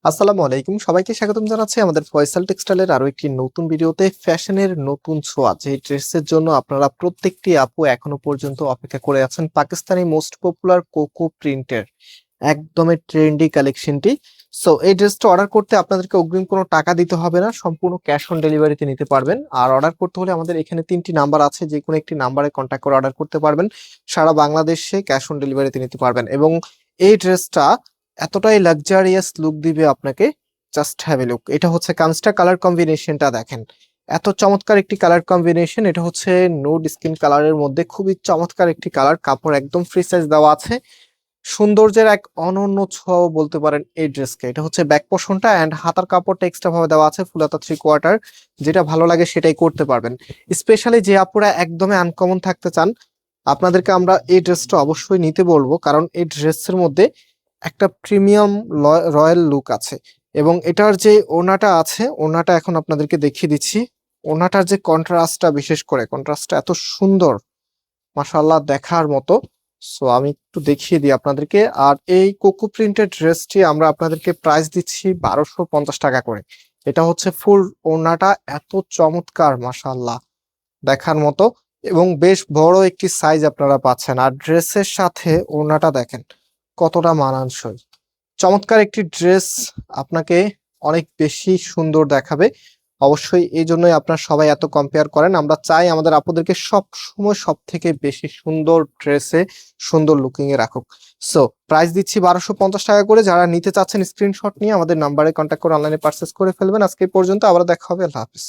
আসসালামু আলাইকুম, সবাইকে স্বাগতম জানাচ্ছি আমাদের ফয়সাল টেক্সটাইলের আরো একটি নতুন ভিডিওতে। ফ্যাশনের নতুন ছোঁয়া, যে ড্রেসের জন্য আপনারা প্রত্যেকটি আপু এখনো পর্যন্ত অপেক্ষা করে আছেন, পাকিস্তানি মোস্ট পপুলার কোকো প্রিন্টের একদমই ট্রেন্ডি কালেকশনটি। সো এই ড্রেসটা অর্ডার করতে আপনাদেরকে অগ্রিম কোনো টাকা দিতে হবে না, সম্পূর্ণ ক্যাশ অন ডেলিভারিতে নিতে পারবেন। আর অর্ডার করতে হলে আমাদের এখানে 3টি নাম্বার আছে, যে কোনো একটি নাম্বারে কন্ট্যাক্ট করে অর্ডার করতে পারবেন। সারা বাংলাদেশে ক্যাশ অন ডেলিভারিতে নিতে পারবেন এবং এই ড্রেসটা এতটাই লাক্সারিয়াস লুক দিবে আপনাকে। Just have a look. এটা হচ্ছে কামিজটা, কালার কম্বিনেশনটা দেখেন, এত চমৎকার একটি কালার কম্বিনেশন। এটা হচ্ছে নুড স্কিন কালারের মধ্যে খুবই চমৎকার একটি কালার। কাপড় একদম ফ্রি সাইজ দেওয়া আছে, সৌন্দর্যের এক অনন্য ছোঁয়াও বলতে পারেন এই ড্রেসকে। এটা হচ্ছে ব্যাক পোর্শনটা এন্ড হাতার কাপড়টা এক্সট্রা ভাবে দেওয়া আছে, ফুল হাতা 3/4। যেটা ভালো লাগে সেটাই করতে পারবেন। স্পেশালি যে আপুরা একদমই আনকমন থাকতে চান, আপনাদেরকে আমরা এই ড্রেসটা অবশ্যই নিতে বলবো, কারণ এই ড্রেসের মধ্যে একটা প্রিমিয়াম রয়্যাল লুক আছে। এবং এটার যে ওড়নাটা আছে, ওড়নাটা এখন আপনাদেরকে দেখিয়ে দিচ্ছি। ওড়নাটার যে কন্ট্রাস্টটা, বিশেষ করে কন্ট্রাস্টটা এত সুন্দর, মাশাআল্লাহ, দেখার মতো। সো আমি একটু দেখিয়ে দিই আপনাদেরকে। আর এই কোকো প্রিন্টেড ড্রেসটি আমরা আপনাদেরকে প্রাইস দিচ্ছি 1250 টাকা করে। এটা হচ্ছে ফুল ওড়নাটা, এত চমৎকার, মাশাআল্লাহ, দেখার মতো। এবং বেশ বড় একটি সাইজ আপনারা পাচ্ছেন। আর ড্রেসের সাথে ওড়নাটা দেখেন কতটা মানানসই। চমৎকার একটি ড্রেস, আপনাকে অনেক বেশি সুন্দর দেখাবে। অবশ্যই এই জন্যই আপনারা সবাই এত কম্পেয়ার করেন। আমরা চাই আমাদের আপুদেরকে সব সময় সব থেকে বেশি সুন্দর ড্রেসে, সুন্দর লুকিং এ রাখুক। সো প্রাইস দিচ্ছি 1250 টাকা করে। যারা নিতে চাচ্ছেন স্ক্রিনশট নিয়ে আমাদের নাম্বারে কন্ট্যাক্ট করে অনলাইনে পারচেস করে ফেলবেন। আজকে এই পর্যন্ত, আবার দেখা হবে। আল্লাহ হাফিজ।